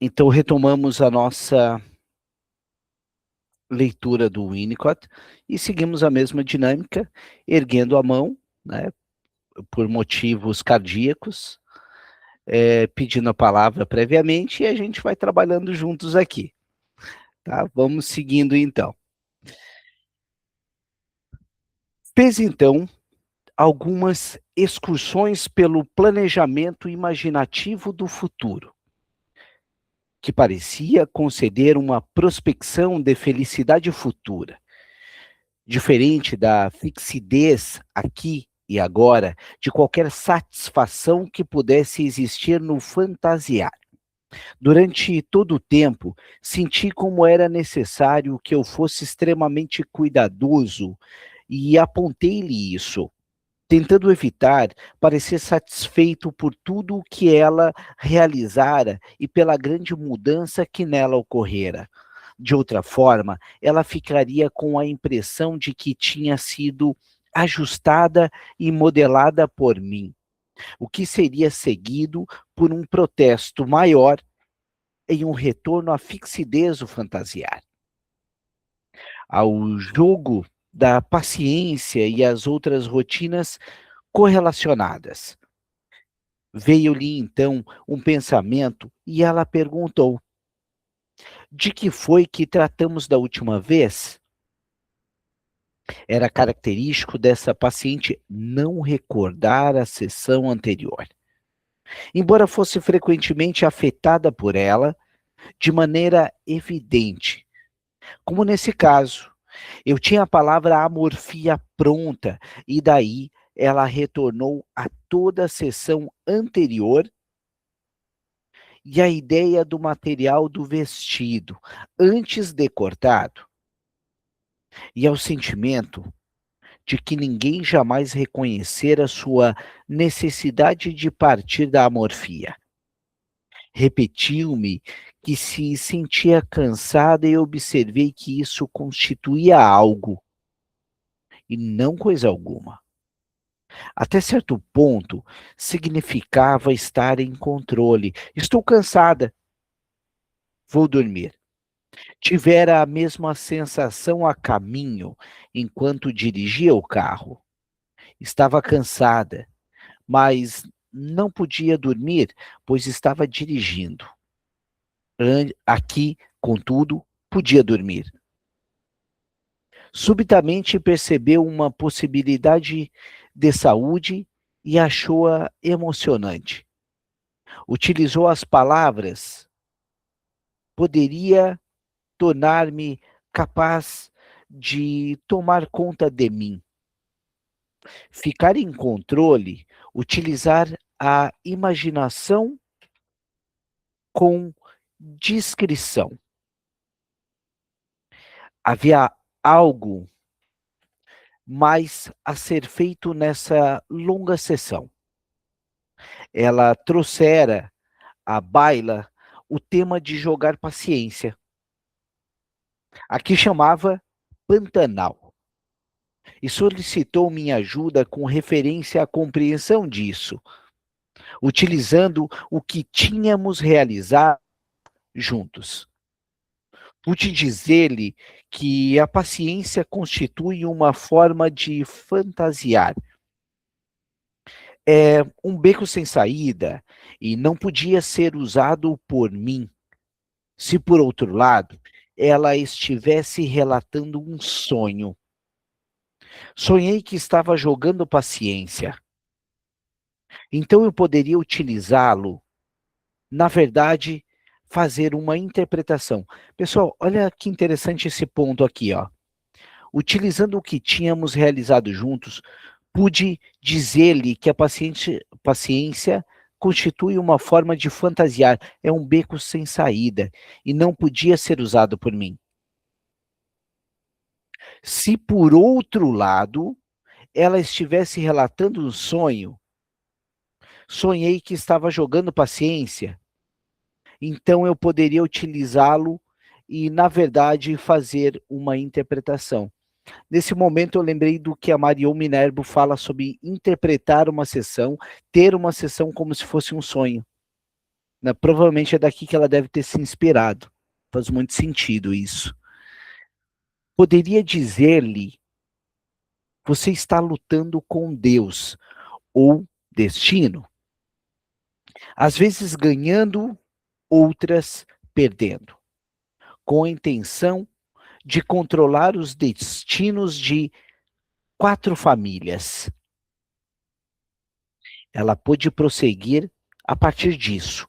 Então retomamos a nossa leitura do Winnicott e seguimos a mesma dinâmica, erguendo a mão, né, por motivos cardíacos, pedindo a palavra previamente e a gente vai trabalhando juntos aqui, tá? Vamos seguindo então. Fez então algumas excursões pelo planejamento imaginativo do futuro, que parecia conceder uma prospecção de felicidade futura. Diferente da fixidez aqui e agora, de qualquer satisfação que pudesse existir no fantasiar. Durante todo o tempo, senti como era necessário que eu fosse extremamente cuidadoso e apontei-lhe isso, tentando evitar parecer satisfeito por tudo o que ela realizara e pela grande mudança que nela ocorrera. De outra forma, ela ficaria com a impressão de que tinha sido ajustada e modelada por mim, o que seria seguido por um protesto maior em um retorno à fixidez do fantasiar, ao jogo da paciência e às outras rotinas correlacionadas. Veio-lhe então um pensamento e ela perguntou: de que foi que tratamos da última vez? Era característico dessa paciente não recordar a sessão anterior. Embora fosse frequentemente afetada por ela, de maneira evidente, como nesse caso. Eu tinha a palavra amorfia pronta, e daí ela retornou a toda a sessão anterior e a ideia do material do vestido, antes de cortado, e ao sentimento de que ninguém jamais reconhecera sua necessidade de partir da amorfia. Repetiu-me que se sentia cansada e observei que isso constituía algo, e não coisa alguma. Até certo ponto, significava estar em controle. Estou cansada, vou dormir. Tivera a mesma sensação a caminho, enquanto dirigia o carro. Estava cansada, mas não podia dormir, pois estava dirigindo. Aqui, contudo, podia dormir. Subitamente percebeu uma possibilidade de saúde e achou-a emocionante. Utilizou as palavras: poderia tornar-me capaz de tomar conta de mim. Ficar em controle, utilizar a imaginação com discrição. Havia algo mais a ser feito nessa longa sessão. Ela trouxera à baila o tema de jogar paciência. Aqui chamava Pantanal. E solicitou minha ajuda com referência à compreensão disso, utilizando o que tínhamos realizado juntos. Pude dizer-lhe que a paciência constitui uma forma de fantasiar. É um beco sem saída e não podia ser usado por mim, se por outro lado ela estivesse relatando um sonho. Sonhei que estava jogando paciência. Então eu poderia utilizá-lo, na verdade, fazer uma interpretação. Pessoal, olha que interessante esse ponto aqui, ó. Utilizando o que tínhamos realizado juntos, pude dizer-lhe que a paciência constitui uma forma de fantasiar, é um beco sem saída, e não podia ser usado por mim. Se por outro lado, ela estivesse relatando um sonho, sonhei que estava jogando paciência, então eu poderia utilizá-lo e, na verdade, fazer uma interpretação. Nesse momento eu lembrei do que a Marion Minerbo fala sobre interpretar uma sessão, ter uma sessão como se fosse um sonho. Né? Provavelmente é daqui que ela deve ter se inspirado. Faz muito sentido isso. Poderia dizer-lhe, você está lutando com Deus ou destino, às vezes ganhando, outras perdendo, com a intenção de controlar os destinos de 4 famílias. Ela pôde prosseguir a partir disso,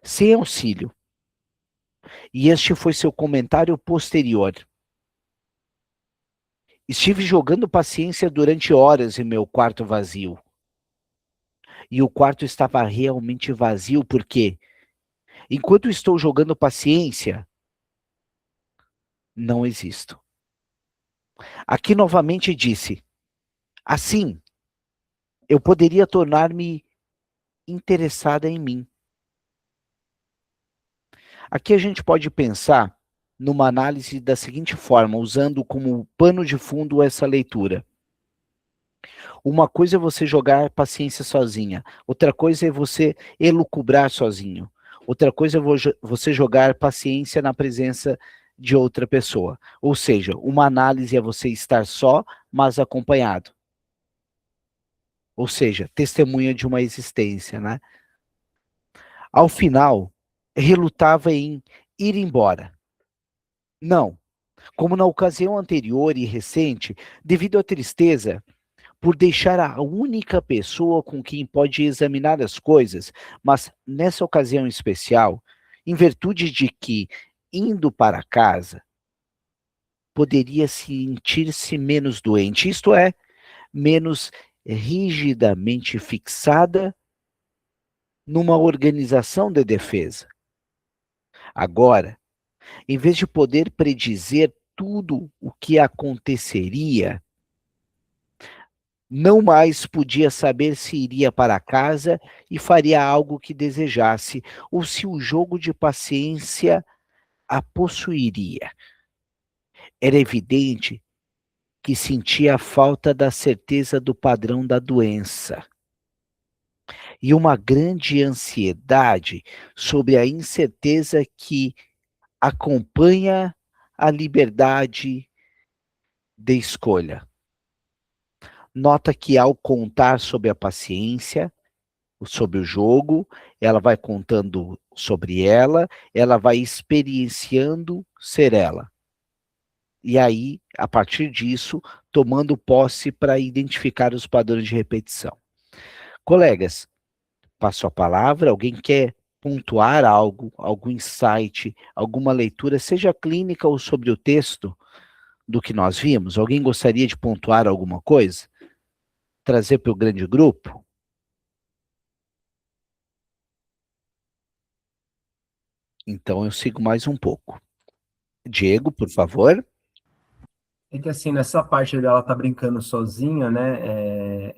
sem auxílio. E este foi seu comentário posterior. Estive jogando paciência durante horas em meu quarto vazio. E o quarto estava realmente vazio porque, enquanto estou jogando paciência, não existo. Aqui novamente disse, assim, eu poderia tornar-me interessada em mim. Aqui a gente pode pensar numa análise da seguinte forma, usando como pano de fundo essa leitura. Uma coisa é você jogar paciência sozinha, outra coisa é você elucubrar sozinho, outra coisa é você jogar paciência na presença de outra pessoa. Ou seja, uma análise é você estar só, mas acompanhado. Ou seja, testemunha de uma existência, né? Ao final, relutava em ir embora. Não, como na ocasião anterior e recente, devido à tristeza por deixar a única pessoa com quem pode examinar as coisas, mas nessa ocasião especial, em virtude de que, indo para casa, poderia sentir-se menos doente, isto é, menos rigidamente fixada numa organização de defesa. Agora, em vez de poder predizer tudo o que aconteceria, não mais podia saber se iria para casa e faria algo que desejasse, ou se o jogo de paciência a possuiria. Era evidente que sentia a falta da certeza do padrão da doença e uma grande ansiedade sobre a incerteza que acompanha a liberdade de escolha. Nota que ao contar sobre a paciência, sobre o jogo, ela vai contando sobre ela vai experienciando ser ela. E aí, a partir disso, tomando posse para identificar os padrões de repetição. Colegas, passo a palavra, alguém quer pontuar algo, algum insight, alguma leitura, seja clínica ou sobre o texto do que nós vimos? Alguém gostaria de pontuar alguma coisa? Trazer para o grande grupo? Então eu sigo mais um pouco. Diego, por favor. É que assim, nessa parte dela tá brincando sozinha, né?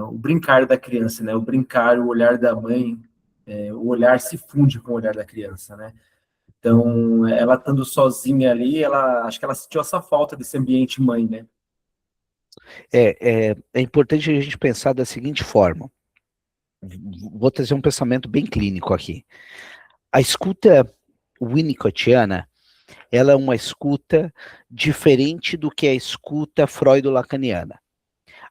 O brincar da criança, né? O brincar, o olhar da mãe, o olhar se funde com o olhar da criança, né? Então, ela estando sozinha ali, ela acho que ela sentiu essa falta desse ambiente mãe, né? É importante a gente pensar da seguinte forma. Vou trazer um pensamento bem clínico aqui. A escuta winnicottiana, ela é uma escuta diferente do que a escuta freudo-lacaniana.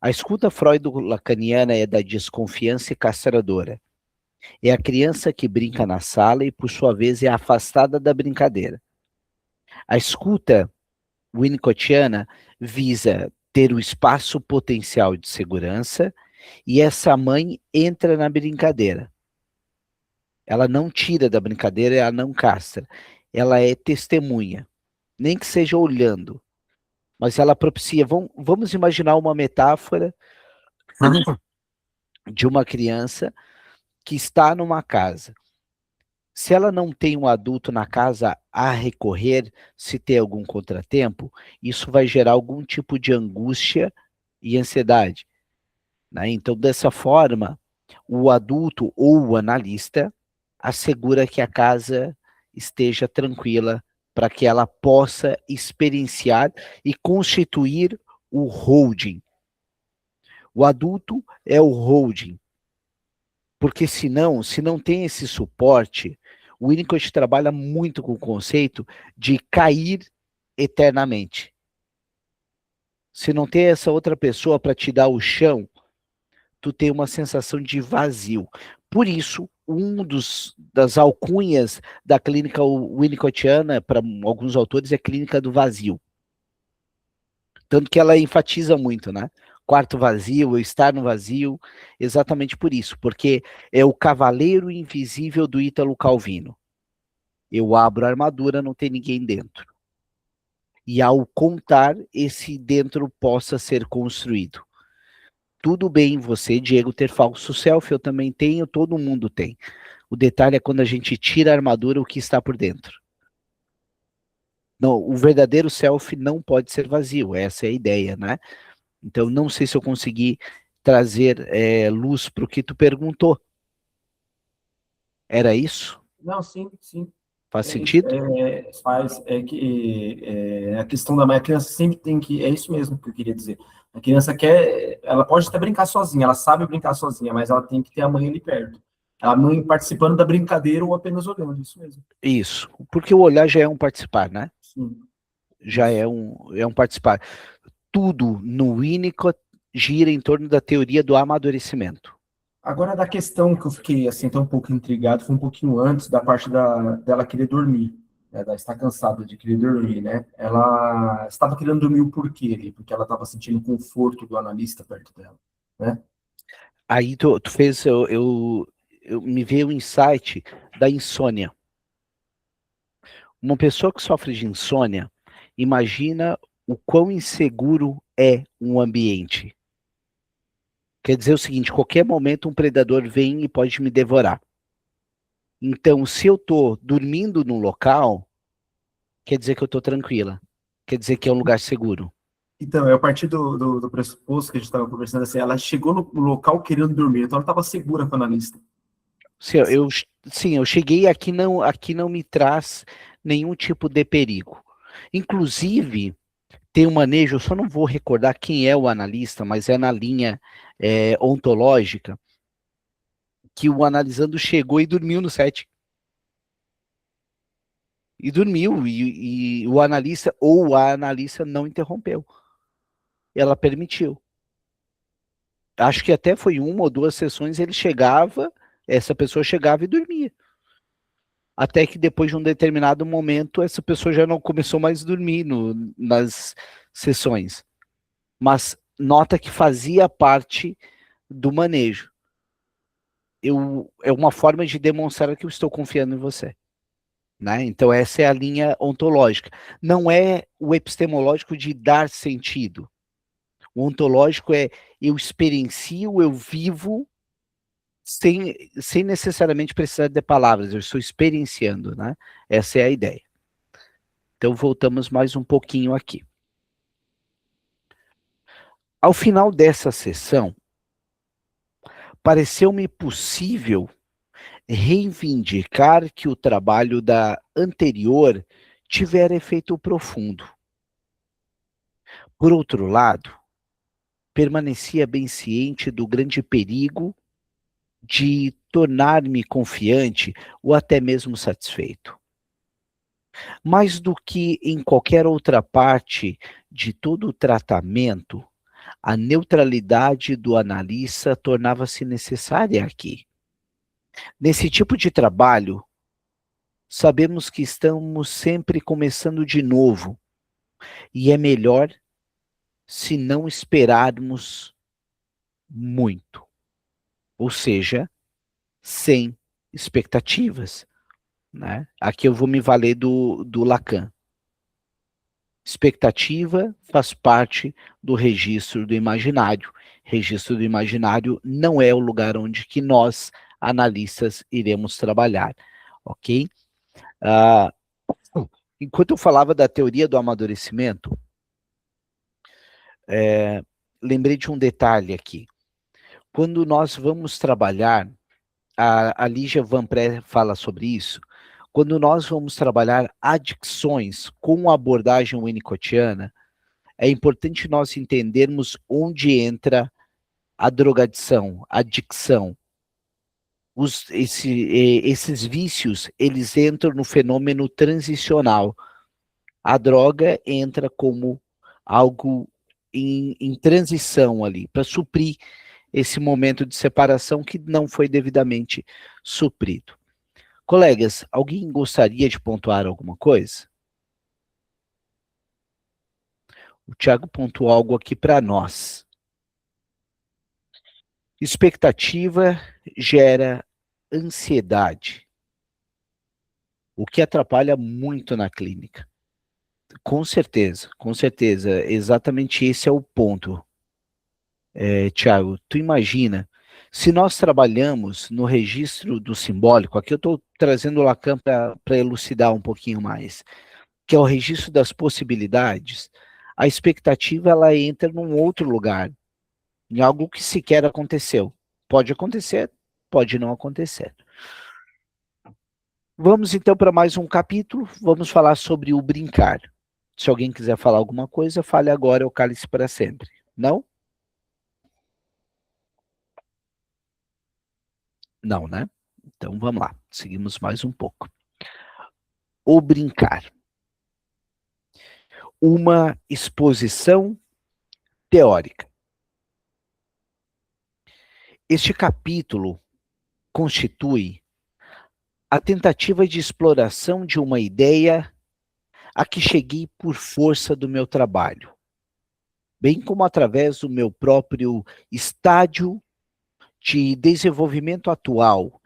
A escuta freudo-lacaniana é da desconfiança e castradora. É a criança que brinca na sala e, por sua vez, é afastada da brincadeira. A escuta winnicottiana visa ter o espaço potencial de segurança e essa mãe entra na brincadeira. Ela não tira da brincadeira, ela não castra. Ela é testemunha, nem que seja olhando, mas ela propicia. Vamos imaginar uma metáfora de uma criança que está numa casa. Se ela não tem um adulto na casa a recorrer, se tem algum contratempo, isso vai gerar algum tipo de angústia e ansiedade, né? Então, dessa forma, o adulto ou o analista assegura que a casa esteja tranquila para que ela possa experienciar e constituir o holding. O adulto é o holding, Porque senão, se não tem esse suporte, o Winnicott trabalha muito com o conceito de cair eternamente. Se não tem essa outra pessoa para te dar o chão, tu tem uma sensação de vazio. Por isso, das alcunhas da clínica winnicottiana, para alguns autores, é clínica do vazio. Tanto que ela enfatiza muito, né? Quarto vazio, eu estar no vazio, exatamente por isso, porque é o cavaleiro invisível do Ítalo Calvino. Eu abro a armadura, não tem ninguém dentro. E ao contar, esse dentro possa ser construído. Tudo bem você, Diego, ter falso self, eu também tenho, todo mundo tem. O detalhe é quando a gente tira a armadura, o que está por dentro. Não, o verdadeiro self não pode ser vazio, essa é a ideia, né? Então, não sei se eu consegui trazer luz para o que tu perguntou. Era isso? Não, sim, sim. Faz sentido? Faz, a questão da mãe, a criança sempre tem que, é isso mesmo que eu queria dizer. A criança quer, ela pode até brincar sozinha, ela sabe brincar sozinha, mas ela tem que ter a mãe ali perto. A mãe participando da brincadeira ou apenas olhando, isso mesmo. Isso, porque o olhar já é um participar, né? Sim. Já é um participar. Tudo no Winnicott gira em torno da teoria do amadurecimento. Agora, da questão que eu fiquei assim, tão um pouco intrigado, foi um pouquinho antes da parte dela querer dormir, né, dela estar cansada de querer dormir, né? Ela estava querendo dormir o porquê ali? Porque ela estava sentindo o conforto do analista perto dela, né? Aí tu fez, me veio o insight da insônia. Uma pessoa que sofre de insônia, imagina o quão inseguro é um ambiente. Quer dizer o seguinte, qualquer momento um predador vem e pode me devorar. Então, se eu estou dormindo num local, quer dizer que eu estou tranquila. Quer dizer que é um lugar seguro. Então, eu parti do pressuposto que a gente estava conversando, assim, ela chegou no local querendo dormir, então ela estava segura com o analista. Sim, eu cheguei aqui não me traz nenhum tipo de perigo. Inclusive, tem um manejo, eu só não vou recordar quem é o analista, mas é na linha ontológica, que o analisando chegou e dormiu no set. E dormiu, e o analista ou a analista não interrompeu. Ela permitiu. Acho que até foi uma ou duas sessões, essa pessoa chegava e dormia. Até que depois de um determinado momento, essa pessoa já não começou mais a dormir nas sessões. Mas nota que fazia parte do manejo. É uma forma de demonstrar que eu estou confiando em você. Né? Então, essa é a linha ontológica. Não é o epistemológico de dar sentido. O ontológico é eu experiencio, eu vivo, sem necessariamente precisar de palavras, eu estou experienciando. Né? Essa é a ideia. Então, voltamos mais um pouquinho aqui. Ao final dessa sessão, pareceu-me possível reivindicar que o trabalho da anterior tivera efeito profundo. Por outro lado, permanecia bem ciente do grande perigo de tornar-me confiante ou até mesmo satisfeito. Mais do que em qualquer outra parte de todo o tratamento, a neutralidade do analista tornava-se necessária aqui. Nesse tipo de trabalho, sabemos que estamos sempre começando de novo, e é melhor se não esperarmos muito. Ou seja, sem expectativas. Né? Aqui eu vou me valer do Lacan. Expectativa faz parte do registro do imaginário. Registro do imaginário não é o lugar onde que nós, analistas, iremos trabalhar. Ok? Enquanto eu falava da teoria do amadurecimento, lembrei de um detalhe aqui. Quando nós vamos trabalhar, a Lígia Van Pré fala sobre isso, quando nós vamos trabalhar adicções com a abordagem winnicottiana, é importante nós entendermos onde entra a drogadição, a adicção. Esses vícios, eles entram no fenômeno transicional. A droga entra como algo em transição ali, para suprir esse momento de separação que não foi devidamente suprido. Colegas, alguém gostaria de pontuar alguma coisa? O Tiago pontuou algo aqui para nós. Expectativa gera ansiedade, o que atrapalha muito na clínica. Com certeza, exatamente esse é o ponto. Tiago, tu imagina, se nós trabalhamos no registro do simbólico, aqui eu estou trazendo o Lacan para elucidar um pouquinho mais, que é o registro das possibilidades, a expectativa ela entra num outro lugar, em algo que sequer aconteceu. Pode acontecer, pode não acontecer. Vamos então para mais um capítulo, vamos falar sobre o brincar. Se alguém quiser falar alguma coisa, fale agora ou cale-se para sempre. Não? Não, né? Então vamos lá, seguimos mais um pouco. O brincar. Uma exposição teórica. Este capítulo constitui a tentativa de exploração de uma ideia a que cheguei por força do meu trabalho, bem como através do meu próprio estádio de desenvolvimento atual,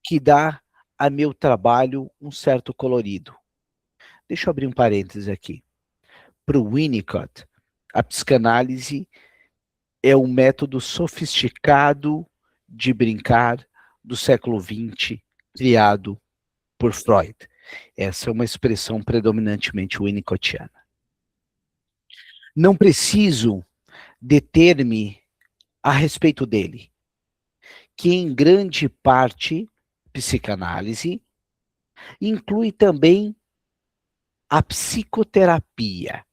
que dá a meu trabalho um certo colorido. Deixa eu abrir um parênteses aqui. Para o Winnicott, a psicanálise é um método sofisticado de brincar do século XX, criado por Freud. Essa é uma expressão predominantemente winnicottiana. Não preciso deter-me a respeito dele, que em grande parte, psicanálise, inclui também a psicoterapia,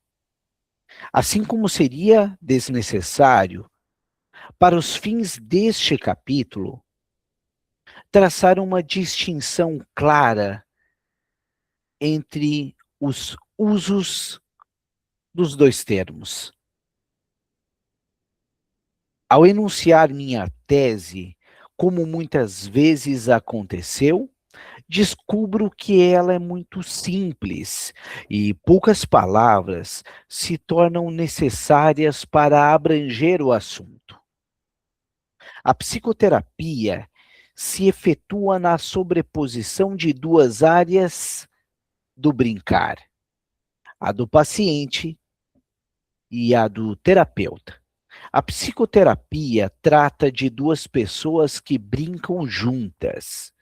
assim como seria desnecessário, para os fins deste capítulo, traçar uma distinção clara entre os usos dos dois termos. Ao enunciar minha tese, como muitas vezes aconteceu, descubro que ela é muito simples e poucas palavras se tornam necessárias para abranger o assunto. A psicoterapia se efetua na sobreposição de duas áreas do brincar, a do paciente e a do terapeuta. A psicoterapia trata de duas pessoas que brincam juntas,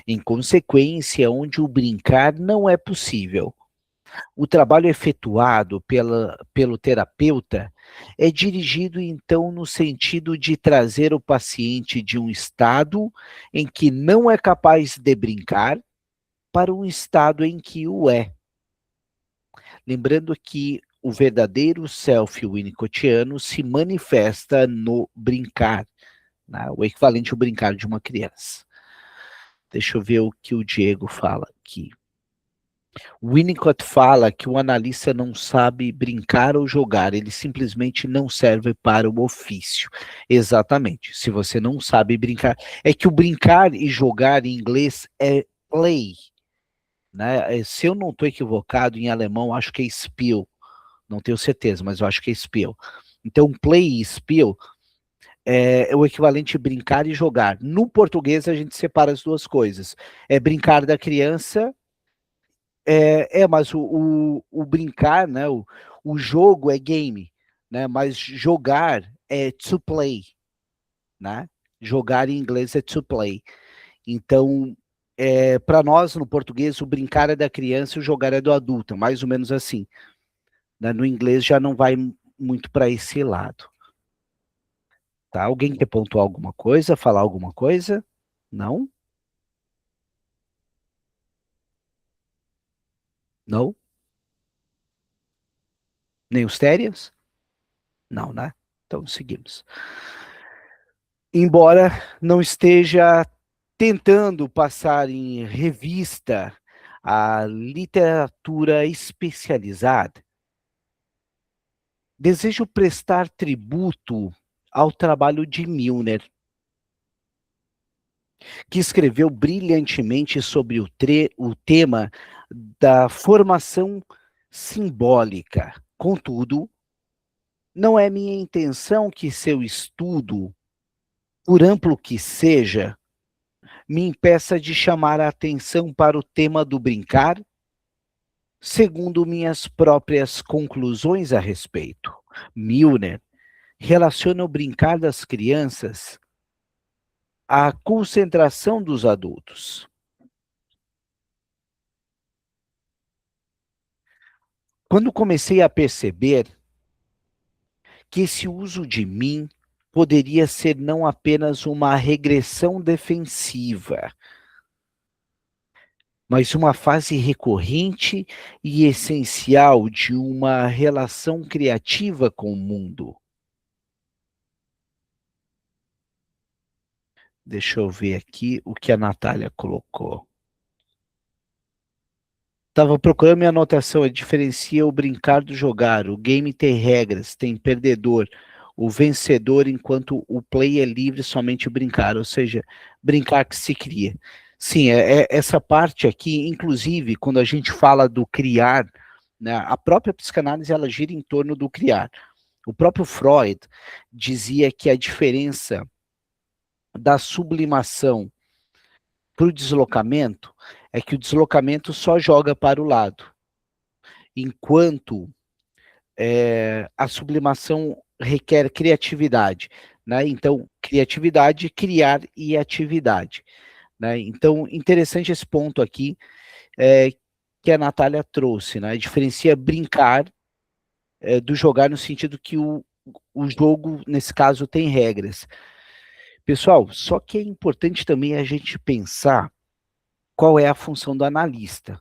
em consequência, onde o brincar não é possível. O trabalho efetuado pelo terapeuta é dirigido, então, no sentido de trazer o paciente de um estado em que não é capaz de brincar para um estado em que o é. Lembrando que o verdadeiro self winnicottiano se manifesta no brincar, né? O equivalente ao brincar de uma criança. Deixa eu ver o que o Diego fala aqui. Winnicott fala que o analista não sabe brincar ou jogar, ele simplesmente não serve para o ofício. Exatamente. Se você não sabe brincar, é que o brincar e jogar em inglês é play, né? Se eu não estou equivocado, em alemão acho que é Spiel, não tenho certeza, mas eu acho que é Spiel. Então, play e Spiel é o equivalente a brincar e jogar. No português, a gente separa as duas coisas. É brincar da criança, mas o brincar, né, o jogo é game, né, mas jogar é to play, né? Jogar em inglês é to play. Então, para nós, no português, o brincar é da criança e o jogar é do adulto, mais ou menos assim. Né? No inglês já não vai muito para esse lado. Tá? Alguém quer pontuar alguma coisa, falar alguma coisa? Não? Não? Nem os térias? Não, né? Então seguimos. Embora não esteja tentando passar em revista a literatura especializada, desejo prestar tributo ao trabalho de Milner, que escreveu brilhantemente sobre o tema da formação simbólica. Contudo, não é minha intenção que seu estudo, por amplo que seja, me impeça de chamar a atenção para o tema do brincar, segundo minhas próprias conclusões a respeito. Milner relaciona o brincar das crianças à concentração dos adultos. Quando comecei a perceber que esse uso de mim poderia ser não apenas uma regressão defensiva, mas uma fase recorrente e essencial de uma relação criativa com o mundo. Deixa eu ver aqui o que a Natália colocou. Estava procurando minha anotação, diferencia o brincar do jogar. O game tem regras, tem perdedor, o vencedor, enquanto o play é livre, somente o brincar, ou seja, brincar que se cria. Sim, essa parte aqui, inclusive, quando a gente fala do criar, né, a própria psicanálise ela gira em torno do criar. O próprio Freud dizia que a diferença da sublimação para o deslocamento é que o deslocamento só joga para o lado, enquanto a sublimação requer criatividade, né? Então, criatividade, criar e atividade, né? Então, interessante esse ponto aqui que a Natália trouxe, né? Diferencia brincar do jogar no sentido que o jogo, nesse caso, tem regras. Pessoal, só que é importante também a gente pensar qual é a função do analista,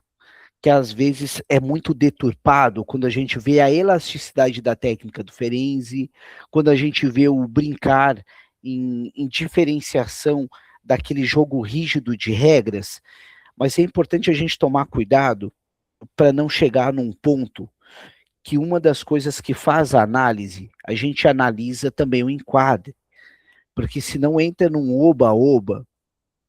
que às vezes é muito deturpado quando a gente vê a elasticidade da técnica do Ferenczi, quando a gente vê o brincar em diferenciação daquele jogo rígido de regras, mas é importante a gente tomar cuidado para não chegar num ponto que uma das coisas que faz a análise, a gente analisa também o enquadre, porque senão entra num oba-oba,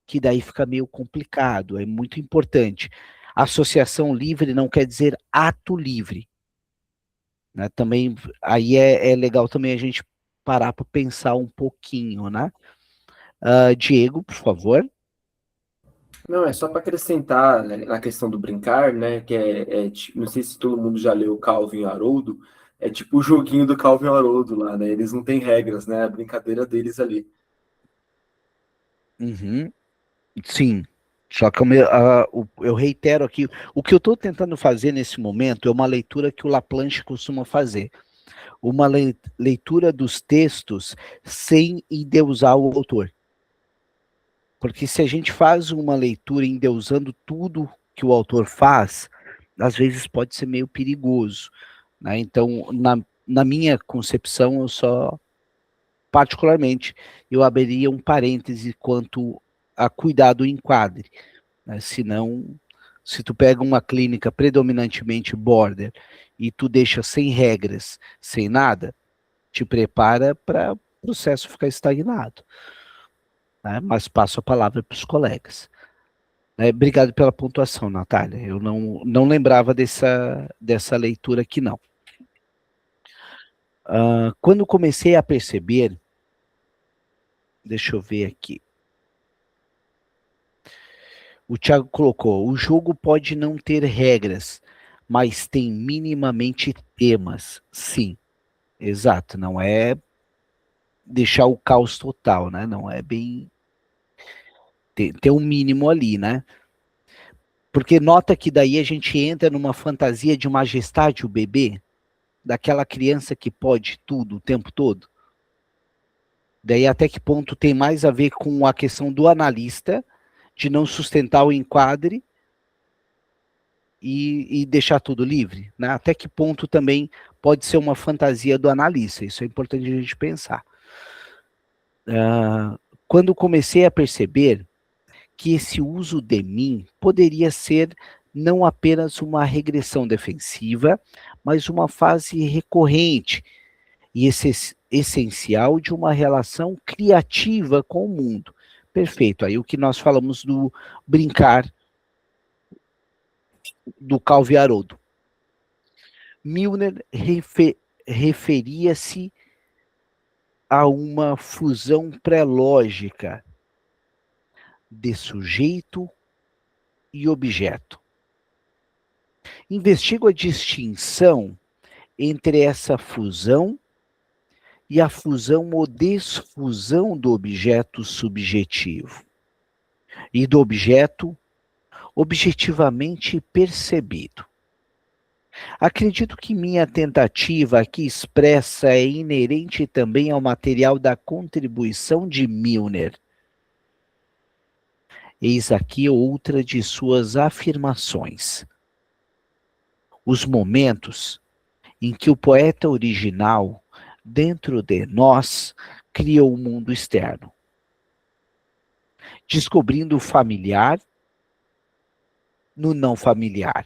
que daí fica meio complicado, é muito importante. Associação livre não quer dizer ato livre, né? Também, aí é legal também a gente parar para pensar um pouquinho, né? Diego, por favor. Não, é só para acrescentar, né, na questão do brincar, né? Que não sei se todo mundo já leu Calvin e Haroldo, é tipo o joguinho do Calvin e Haroldo lá, né? Eles não têm regras, né? A brincadeira deles ali. Uhum. Sim, só que eu reitero aqui, o que eu estou tentando fazer nesse momento é uma leitura que o Laplanche costuma fazer, uma leitura dos textos sem endeusar o autor. Porque se a gente faz uma leitura endeusando tudo que o autor faz, às vezes pode ser meio perigoso, né? Então, na minha concepção, particularmente, eu abriria um parêntese quanto a cuidar do enquadre, né? Senão, se tu pega uma clínica predominantemente border e tu deixa sem regras, sem nada, te prepara para o processo ficar estagnado, né? Mas passo a palavra para os colegas. Obrigado pela pontuação, Natália. Eu não lembrava dessa leitura aqui, não. Quando comecei a perceber, deixa eu ver aqui. O Thiago colocou, o jogo pode não ter regras, mas tem minimamente temas. Sim, exato. Não é deixar o caos total, né? Não é bem... Tem um mínimo ali, né? Porque nota que daí a gente entra numa fantasia de majestade, o bebê, daquela criança que pode tudo o tempo todo. Daí até que ponto tem mais a ver com a questão do analista, de não sustentar o enquadre e deixar tudo livre, né? Até que ponto também pode ser uma fantasia do analista, isso é importante a gente pensar. Quando comecei a perceber que esse uso de mim poderia ser não apenas uma regressão defensiva, mas uma fase recorrente e essencial de uma relação criativa com o mundo. Perfeito. Aí o que nós falamos do brincar do Calvi Haroldo. Milner referia-se a uma fusão pré-lógica de sujeito e objeto. Investigo a distinção entre essa fusão e a fusão ou desfusão do objeto subjetivo e do objeto objetivamente percebido. Acredito que minha tentativa aqui expressa é inerente também ao material da contribuição de Milner. Eis aqui outra de suas afirmações. Os momentos em que o poeta original, dentro de nós, criou o mundo externo, descobrindo o familiar no não familiar.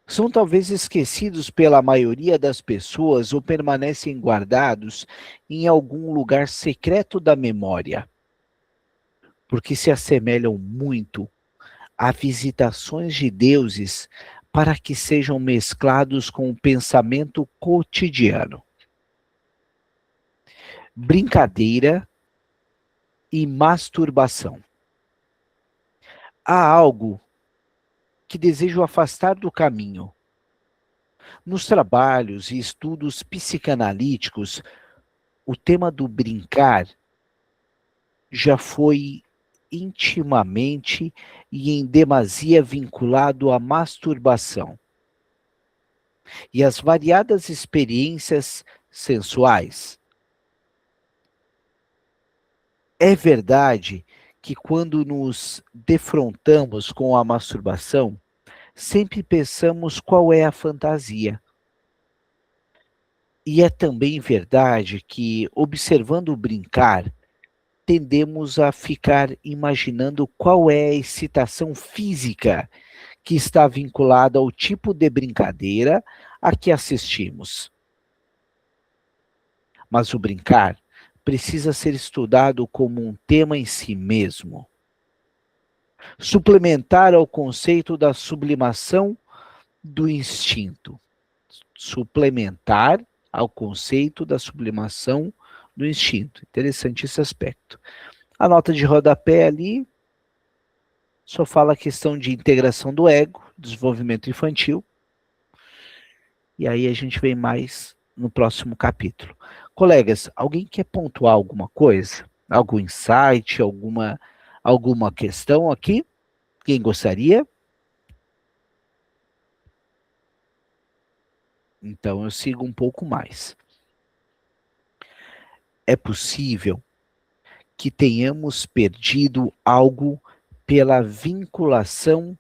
São talvez esquecidos pela maioria das pessoas ou permanecem guardados em algum lugar secreto da memória, porque se assemelham muito a visitações de deuses para que sejam mesclados com o pensamento cotidiano. Brincadeira e masturbação. Há algo que desejo afastar do caminho. Nos trabalhos e estudos psicanalíticos, o tema do brincar já foi intimamente e em demasia vinculado à masturbação e às variadas experiências sensuais. É verdade que quando nos defrontamos com a masturbação, sempre pensamos qual é a fantasia. E é também verdade que, observando o brincar, tendemos a ficar imaginando qual é a excitação física que está vinculada ao tipo de brincadeira a que assistimos. Mas o brincar precisa ser estudado como um tema em si mesmo. Suplementar ao conceito da sublimação do instinto. Suplementar ao conceito da sublimação do instinto. Interessante esse aspecto. A nota de rodapé ali só fala a questão de integração do ego, desenvolvimento infantil. E aí a gente vem mais no próximo capítulo. Colegas, alguém quer pontuar alguma coisa? Algum insight, alguma questão aqui? Quem gostaria? Então eu sigo um pouco mais. É possível que tenhamos perdido algo pela vinculação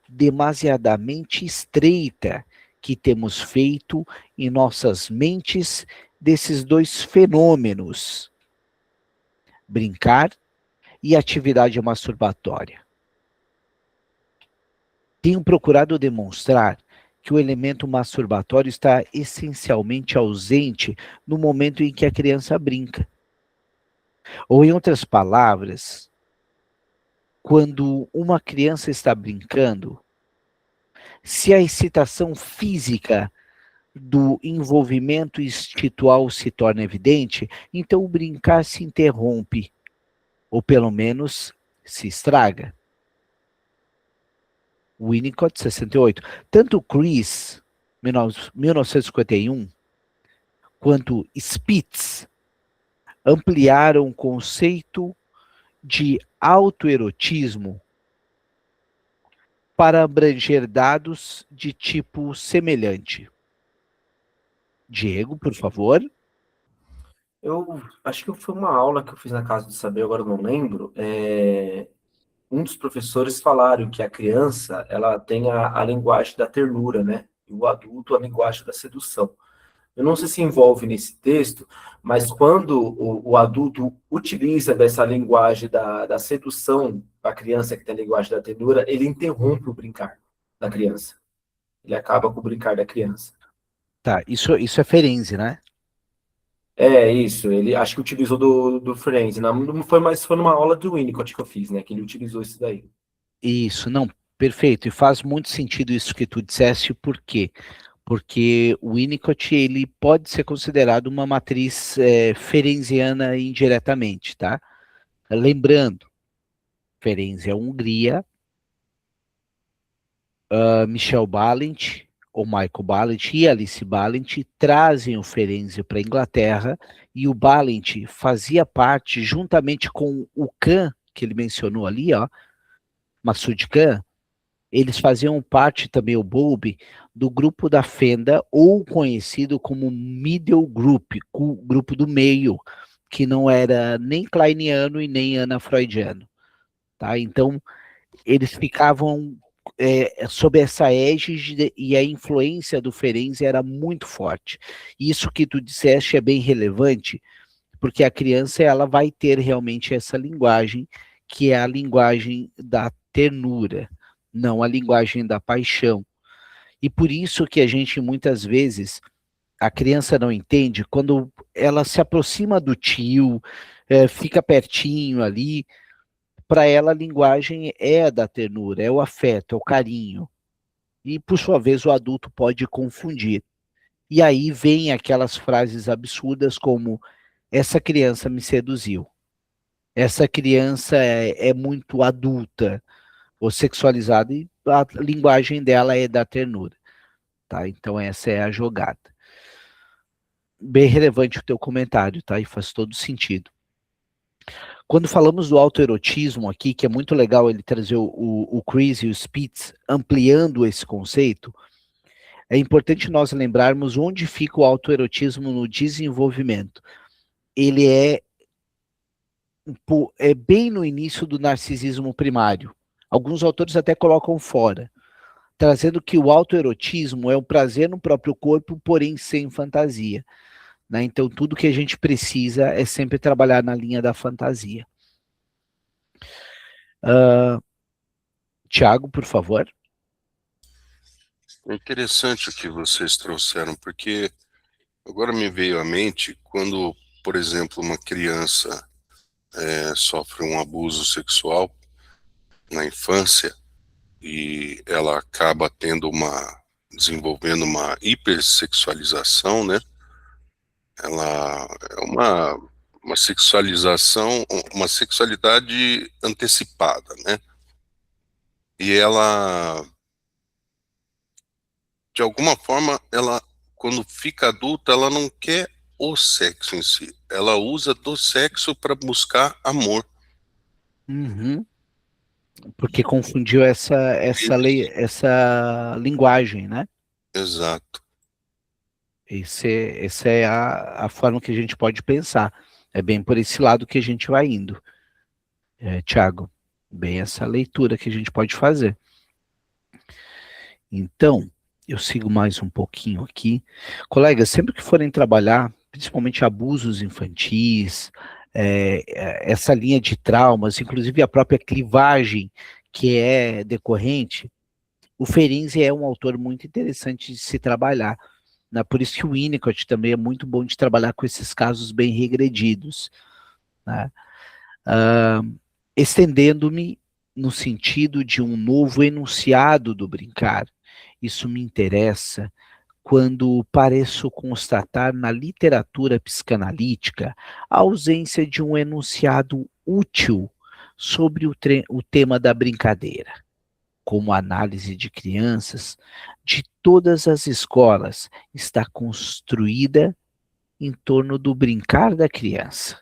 demasiadamente estreita que temos feito em nossas mentes desses dois fenômenos, brincar e atividade masturbatória. Tenho procurado demonstrar que o elemento masturbatório está essencialmente ausente no momento em que a criança brinca. Ou, em outras palavras, quando uma criança está brincando, se a excitação física do envolvimento instintual se torna evidente, então o brincar se interrompe, ou pelo menos se estraga. Winnicott, 68. Tanto Chris, 1951, quanto Spitz ampliaram o conceito de autoerotismo para abranger dados de tipo semelhante. Diego, por favor. Eu acho que foi uma aula que eu fiz na Casa do Saber, agora eu não lembro. Um dos professores falaram que a criança ela tem a linguagem da ternura, né? E o adulto a linguagem da sedução. Eu não sei se envolve nesse texto, mas quando o adulto utiliza dessa linguagem da sedução para a criança, que tem a linguagem da ternura, ele interrompe o brincar da criança. Ele acaba com o brincar da criança. Tá, isso é Ferenczi, né? É isso, ele acho que utilizou do Friends. Não foi, mas foi numa aula do Winnicott que eu fiz, né? Que ele utilizou isso daí. Isso, não, perfeito. E faz muito sentido isso que tu disseste, por quê? Porque o Winnicott, ele pode ser considerado uma matriz ferenziana indiretamente, tá? Lembrando, Ferenczi é Hungria, Michel Balint, ou Michael Balint e Alice Balint trazem o Ferenczi para a Inglaterra, e o Balint fazia parte, juntamente com o Kahn, que ele mencionou ali, ó, Massoud Kahn, eles faziam parte também, o Bowlby, do grupo da Fenda, ou conhecido como Middle Group, grupo do meio, que não era nem kleiniano e nem ana-freudiano. Tá? Então, eles ficavam sob essa égide e a influência do Ferenczi era muito forte. Isso que tu disseste é bem relevante, porque a criança ela vai ter realmente essa linguagem, que é a linguagem da ternura, não a linguagem da paixão. E por isso que a gente muitas vezes, a criança não entende, quando ela se aproxima do tio, fica pertinho ali, para ela a linguagem é a da ternura, é o afeto, é o carinho. E por sua vez o adulto pode confundir. E aí vem aquelas frases absurdas como: essa criança me seduziu, essa criança é muito adulta ou sexualizada, e a linguagem dela é da ternura. Tá? Então essa é a jogada. Bem relevante o teu comentário, tá? E faz todo sentido. Quando falamos do autoerotismo aqui, que é muito legal ele trazer o Chris e o Spitz ampliando esse conceito, é importante nós lembrarmos onde fica o autoerotismo no desenvolvimento. Ele é bem no início do narcisismo primário. Alguns autores até colocam fora, trazendo que o autoerotismo é um prazer no próprio corpo, porém sem fantasia. Né? Então, tudo que a gente precisa é sempre trabalhar na linha da fantasia. Tiago, por favor. É interessante o que vocês trouxeram, porque agora me veio à mente quando, por exemplo, uma criança sofre um abuso sexual na infância e ela acaba desenvolvendo uma hipersexualização, né? Ela é uma sexualização, uma sexualidade antecipada, né? E ela, de alguma forma, ela, quando fica adulta, ela não quer o sexo em si. Ela usa do sexo para buscar amor. Uhum. Porque confundiu essa linguagem, né? Exato. Essa é a forma que a gente pode pensar. É bem por esse lado que a gente vai indo. Tiago, bem essa leitura que a gente pode fazer. Então, eu sigo mais um pouquinho aqui. Colegas, sempre que forem trabalhar, principalmente abusos infantis, essa linha de traumas, inclusive a própria clivagem que é decorrente, o Ferenczi é um autor muito interessante de se trabalhar. Né? Por isso que o Winnicott também é muito bom de trabalhar com esses casos bem regredidos. Né? Estendendo-me no sentido de um novo enunciado do brincar. Isso me interessa quando pareço constatar na literatura psicanalítica a ausência de um enunciado útil sobre o tema da brincadeira. Como a análise de crianças de todas as escolas está construída em torno do brincar da criança.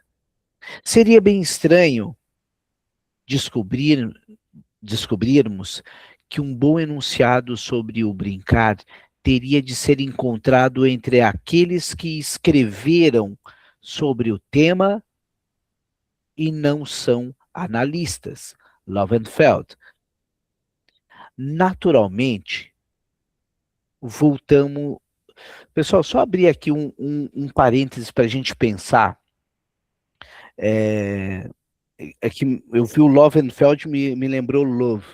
Seria bem estranho descobrirmos que um bom enunciado sobre o brincar teria de ser encontrado entre aqueles que escreveram sobre o tema e não são analistas. Lovenfeld. Naturalmente, voltamos. Pessoal, só abrir aqui um parêntese para a gente pensar. É que eu vi o Lovenfeld, me lembrou love,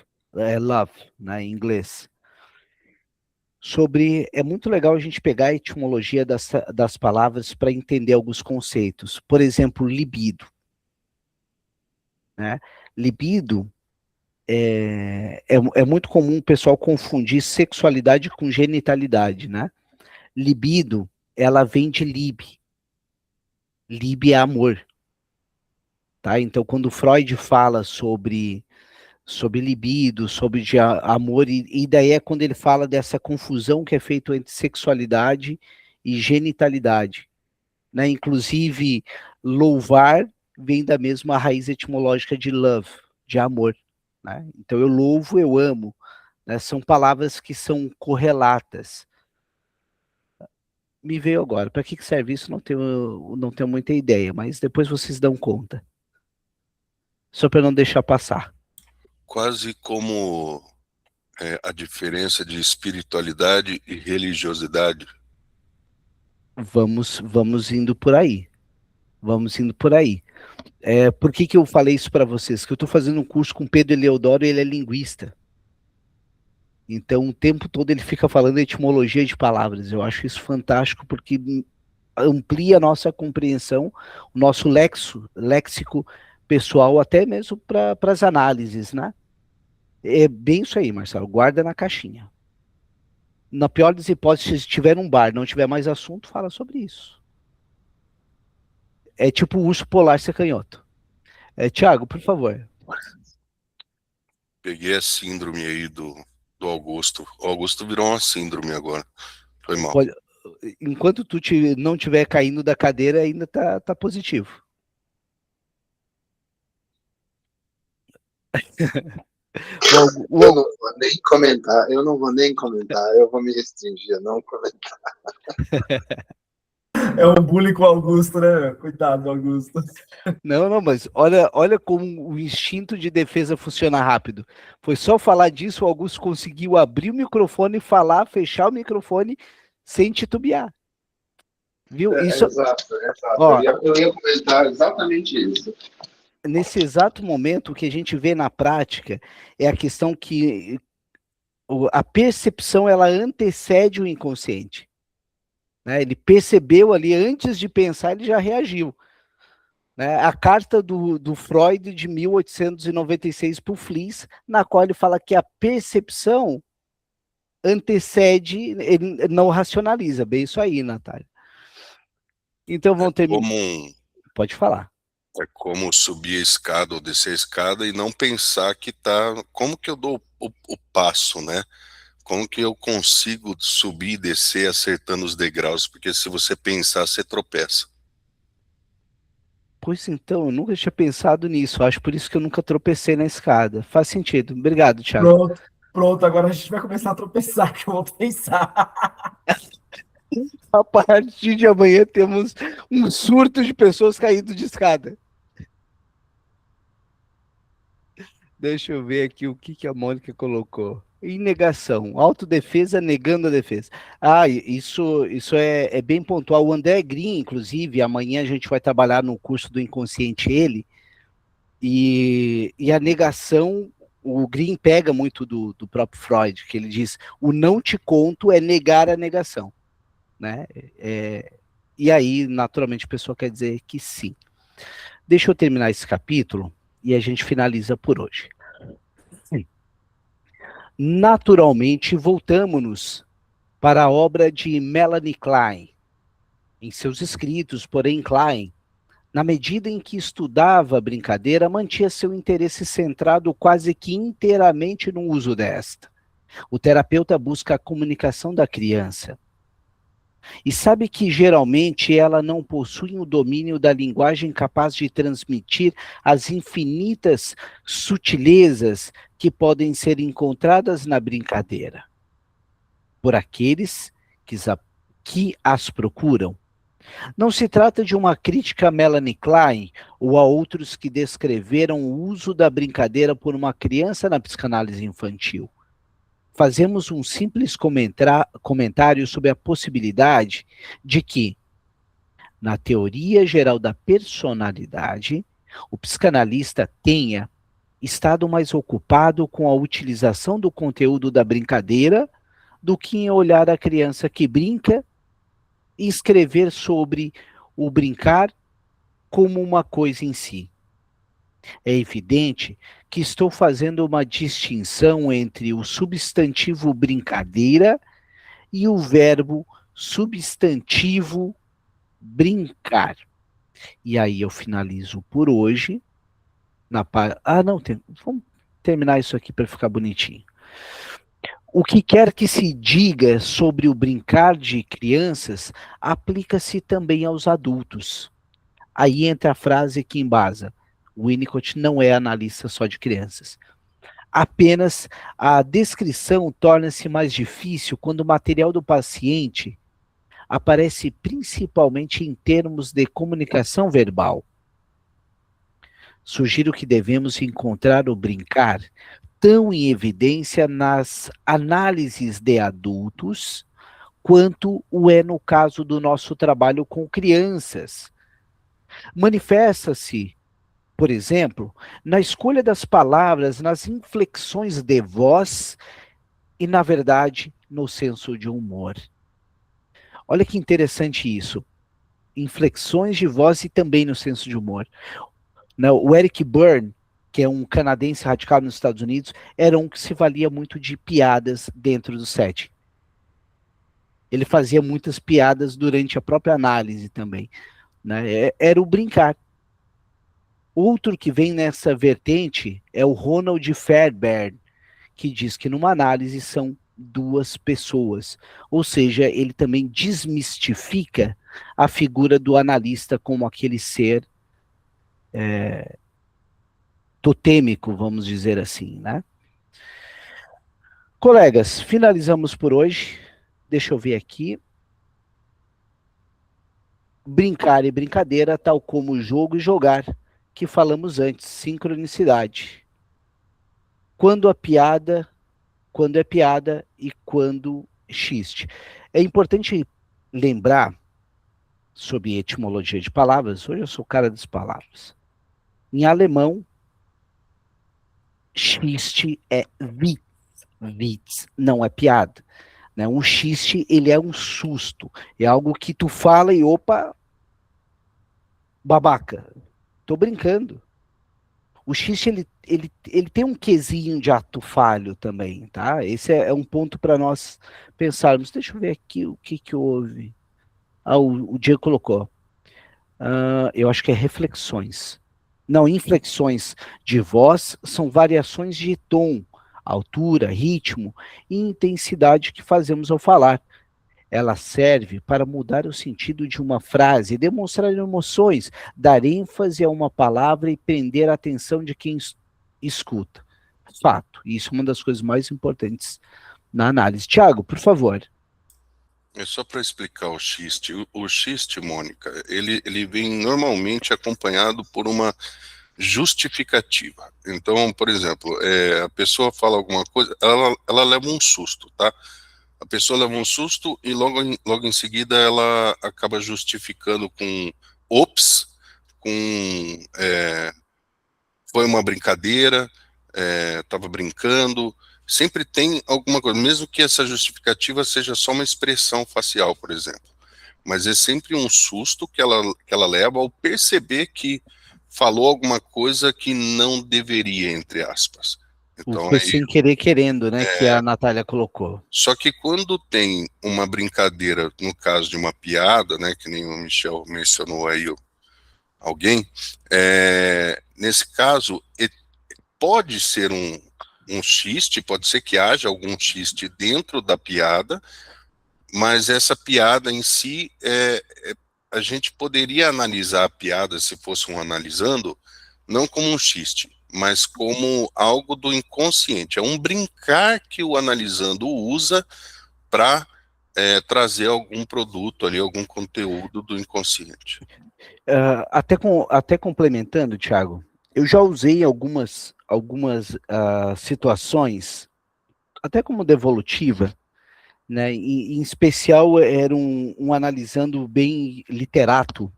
né, em inglês. É muito legal a gente pegar a etimologia das palavras para entender alguns conceitos. Por exemplo, libido. Né? Libido é muito comum o pessoal confundir sexualidade com genitalidade, né? Libido, ela vem de lib. Lib é amor. Tá? Então, quando Freud fala sobre libido, sobre amor, e daí é quando ele fala dessa confusão que é feita entre sexualidade e genitalidade. Né? Inclusive, louvar vem da mesma raiz etimológica de love, de amor. Né? Então, eu louvo, eu amo. Né? São palavras que são correlatas. Me veio agora. Para que serve isso? Não tenho muita ideia, mas depois vocês dão conta. Só para não deixar passar. Quase como a diferença de espiritualidade e religiosidade. Vamos indo por aí. Vamos indo por aí. Por que eu falei isso para vocês? Que eu estou fazendo um curso com Pedro Eleodoro e ele é linguista. Então, o tempo todo ele fica falando etimologia de palavras. Eu acho isso fantástico porque amplia a nossa compreensão, o nosso léxico pessoal, até mesmo para as análises, né? É bem isso aí, Marcelo. Guarda na caixinha. Na pior das hipóteses, se tiver um bar, não tiver mais assunto, fala sobre isso. É tipo o urso polar ser canhoto. Tiago, por favor. Peguei a síndrome aí do Augusto. O Augusto virou uma síndrome agora. Foi mal. Enquanto tu não estiver caindo da cadeira, ainda tá positivo. Eu não vou nem comentar, eu vou me restringir a não comentar. É um bullying com o Augusto, né? Coitado do Augusto. Não, mas olha como o instinto de defesa funciona rápido. Foi só falar disso, o Augusto conseguiu abrir o microfone, falar, fechar o microfone sem titubear. Viu? Exato. Ó, eu ia comentar exatamente isso. Nesse exato momento, o que a gente vê na prática é a questão que a percepção ela antecede o inconsciente. Né? Ele percebeu ali, antes de pensar, ele já reagiu. Né? A carta do Freud de 1896 para o Fliess, na qual ele fala que a percepção antecede, ele não racionaliza. Bem isso aí, Natália. Então vão ter... Pode falar. É como subir a escada ou descer a escada e não pensar que como que eu dou o passo, né? Como que eu consigo subir e descer acertando os degraus? Porque se você pensar, você tropeça. Pois então, eu nunca tinha pensado nisso. Acho por isso que eu nunca tropecei na escada. Faz sentido. Obrigado, Thiago. Pronto, agora a gente vai começar a tropeçar, que eu vou pensar. A partir de amanhã temos um surto de pessoas caindo de escada. Deixa eu ver aqui o que a Mônica colocou. Em negação, autodefesa negando a defesa. Isso é bem pontual. O André Green, inclusive, amanhã a gente vai trabalhar no curso do inconsciente ele, e a negação, o Green pega muito do próprio Freud, que ele diz, o não te conto é negar a negação. Né? E aí, naturalmente, a pessoa quer dizer que sim. Deixa eu terminar esse capítulo e a gente finaliza por hoje. Naturalmente, voltamos-nos para a obra de Melanie Klein. Em seus escritos, porém, Klein, na medida em que estudava a brincadeira, mantinha seu interesse centrado quase que inteiramente no uso desta. O terapeuta busca a comunicação da criança. E sabe que, geralmente, ela não possui o domínio da linguagem capaz de transmitir as infinitas sutilezas que podem ser encontradas na brincadeira, por aqueles que as procuram. Não se trata de uma crítica a Melanie Klein ou a outros que descreveram o uso da brincadeira por uma criança na psicanálise infantil. fazemos um simples comentário sobre a possibilidade de que, na teoria geral da personalidade, o psicanalista tenha estado mais ocupado com a utilização do conteúdo da brincadeira do que em olhar a criança que brinca e escrever sobre o brincar como uma coisa em si. É evidente que estou fazendo uma distinção entre o substantivo brincadeira e o verbo substantivo brincar. E aí eu finalizo por hoje. Vamos terminar isso aqui para ficar bonitinho. O que quer que se diga sobre o brincar de crianças aplica-se também aos adultos. Aí entra a frase que embasa: o Winnicott não é analista só de crianças. Apenas a descrição torna-se mais difícil quando o material do paciente aparece principalmente em termos de comunicação verbal. Sugiro que devemos encontrar o brincar tão em evidência nas análises de adultos, quanto o é no caso do nosso trabalho com crianças. Manifesta-se, por exemplo, na escolha das palavras, nas inflexões de voz e, na verdade, no senso de humor. Olha que interessante isso. Inflexões de voz e também no senso de humor. O Eric Berne, que é um canadense radicado nos Estados Unidos, era um que se valia muito de piadas dentro do set. Ele fazia muitas piadas durante a própria análise também, né? Era o brincar. Outro que vem nessa vertente é o Ronald Fairbairn, que diz que numa análise são duas pessoas. Ou seja, ele também desmistifica a figura do analista como aquele ser totêmico, vamos dizer assim, né? Colegas, finalizamos por hoje. Deixa eu ver aqui. Brincar e brincadeira, tal como jogo e jogar, que falamos antes, sincronicidade. Quando é piada e quando xiste. É importante lembrar sobre etimologia de palavras. Hoje eu sou o cara das palavras. Em alemão, xiste é Witz. Witz não é piada. Né? Um xiste, ele é um susto. É algo que tu fala e opa, babaca. Tô brincando. O xiste, ele tem um quesinho de ato falho também, tá? Esse é um ponto para nós pensarmos. Deixa eu ver aqui o que houve. O Diego colocou. Eu acho que é reflexões. Não, inflexões de voz são variações de tom, altura, ritmo e intensidade que fazemos ao falar. Ela serve para mudar o sentido de uma frase, demonstrar emoções, dar ênfase a uma palavra e prender a atenção de quem escuta. Fato. Isso é uma das coisas mais importantes na análise. Tiago, por favor. É só para explicar o xiste. O xiste, Mônica, ele vem normalmente acompanhado por uma justificativa. Então, por exemplo, a pessoa fala alguma coisa, ela leva um susto, tá? A pessoa leva um susto e logo em seguida ela acaba justificando com ops, foi uma brincadeira, estava brincando. Sempre tem alguma coisa, mesmo que essa justificativa seja só uma expressão facial, por exemplo. Mas é sempre um susto que ela leva ao perceber que falou alguma coisa que não deveria, entre aspas. Então, foi sem querer querendo, né, que a Natália colocou. Só que quando tem uma brincadeira, no caso de uma piada, né, que nem o Michel mencionou aí, alguém, nesse caso, pode ser um xiste, pode ser que haja algum xiste dentro da piada, mas essa piada em si, a gente poderia analisar a piada, se fosse analisando, não como um xiste, mas como algo do inconsciente. É um brincar que o analisando usa para trazer algum produto ali, algum conteúdo do inconsciente. Até complementando, Thiago, eu já usei algumas situações, até como devolutiva, né? Em especial era um analisando bem literato,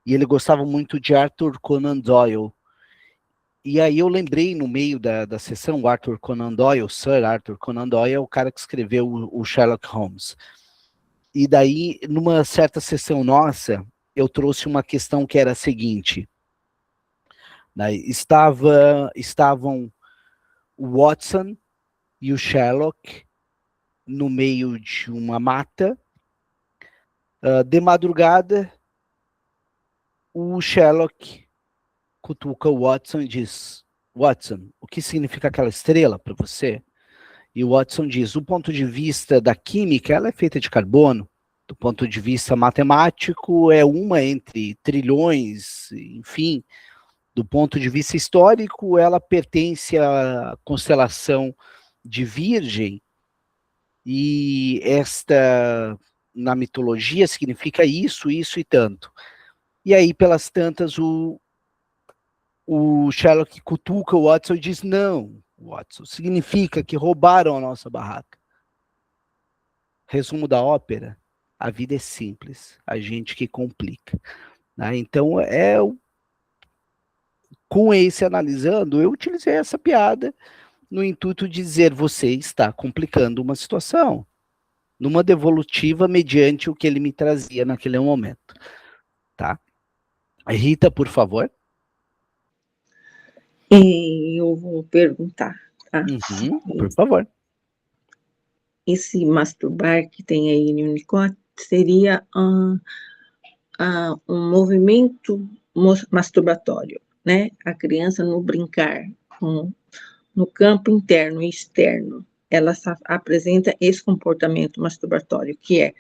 e ele gostava muito de Arthur Conan Doyle. E aí eu lembrei no meio da sessão, o Arthur Conan Doyle, Sir Arthur Conan Doyle, é o cara que escreveu o Sherlock Holmes. E daí, numa certa sessão nossa, eu trouxe uma questão que era a seguinte, né? Estavam o Watson e o Sherlock no meio de uma mata. De madrugada, o Sherlock cutuca o Watson e diz: Watson, o que significa aquela estrela para você? E o Watson diz: do ponto de vista da química, ela é feita de carbono. Do ponto de vista matemático, é uma entre trilhões, enfim. Do ponto de vista histórico, ela pertence à constelação de Virgem, e esta, na mitologia, significa isso, isso e tanto. E aí, pelas tantas, o Sherlock cutuca o Watson e diz: não, Watson, significa que roubaram a nossa barraca. Resumo da ópera: a vida é simples, a gente que complica. Né? Então, com esse analisando, eu utilizei essa piada no intuito de dizer: você está complicando uma situação, numa devolutiva mediante o que ele me trazia naquele momento. Tá? Rita, por favor. Eu vou perguntar, tá? Por favor. Esse masturbar que tem aí no Winnicott seria um movimento masturbatório, né? A criança, no brincar no campo interno e externo, ela apresenta esse comportamento masturbatório, que é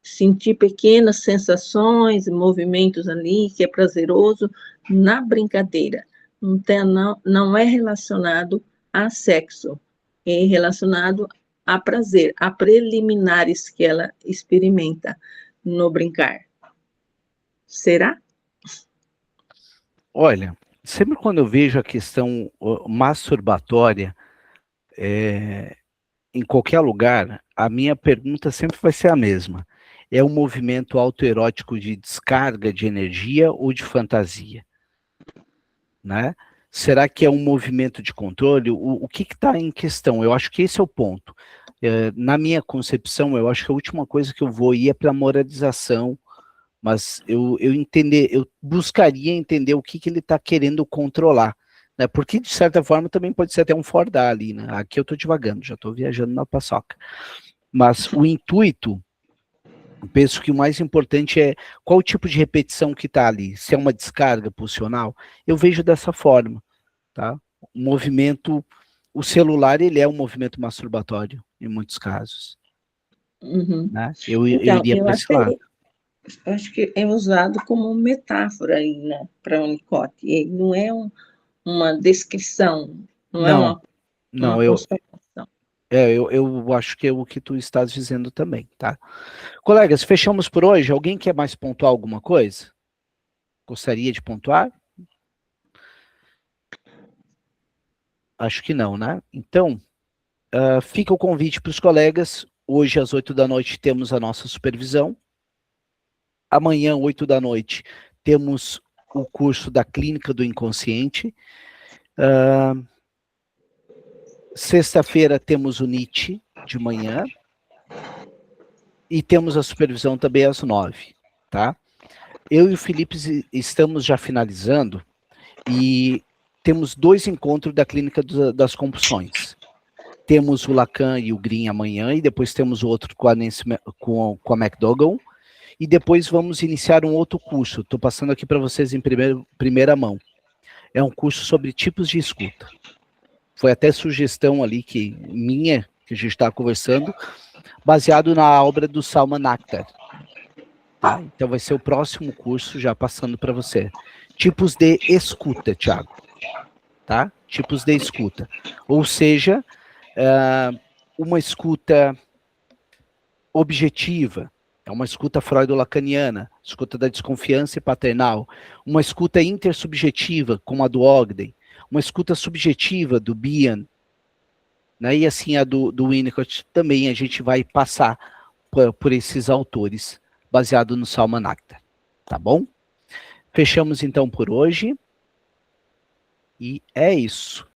sentir pequenas sensações, movimentos ali, que é prazeroso na brincadeira. Não é relacionado a sexo, é relacionado a prazer, a preliminares que ela experimenta no brincar. Será? Olha, sempre quando eu vejo a questão masturbatória, em qualquer lugar, a minha pergunta sempre vai ser a mesma. É um movimento autoerótico de descarga de energia ou de fantasia? Né? Será que é um movimento de controle? O que está em questão? Eu acho que esse é o ponto. Na minha concepção, eu acho que a última coisa que eu vou ir é para a moralização, mas eu buscaria entender o que ele está querendo controlar, né? Porque, de certa forma, também pode ser até um fordar ali, né? Aqui eu estou divagando, já estou viajando na paçoca. Mas o intuito, eu penso que o mais importante é qual o tipo de repetição que está ali. Se é uma descarga pulsional, eu vejo dessa forma, tá? O movimento, o celular, ele é um movimento masturbatório, em muitos casos. Uhum. Né? Eu iria para esse lado. Eu acho que é usado como metáfora aí, né, para Winnicott. E não é uma descrição, não é uma constatação. Eu acho que é o que tu estás dizendo também, tá? Colegas, fechamos por hoje. Alguém quer mais pontuar alguma coisa? Gostaria de pontuar? Acho que não, né? Então, fica o convite para os colegas. Hoje, às 8 da noite, temos a nossa supervisão. Amanhã, 8 da noite, temos o curso da Clínica do Inconsciente. Sexta-feira, temos o NIT de manhã. E temos a supervisão também às 9, tá? Eu e o Felipe estamos já finalizando e temos 2 encontros da Clínica das Compulsões. Temos o Lacan e o Green amanhã e depois temos outro com a McDougall. E depois vamos iniciar um outro curso. Estou passando aqui para vocês em primeira mão. É um curso sobre tipos de escuta. Foi até sugestão ali minha, que a gente estava conversando, baseado na obra do Salman Akhtar. Tá? Então vai ser o próximo curso, já passando para você. Tipos de escuta, Thiago. Tá? Tipos de escuta. Ou seja, uma escuta objetiva, é uma escuta freudo-lacaniana, escuta da desconfiança e paternal. Uma escuta intersubjetiva, como a do Ogden. Uma escuta subjetiva do Bion. né? E assim a do Winnicott também a gente vai passar por esses autores, baseado no Salmanakta, tá bom? Fechamos então por hoje, e é isso.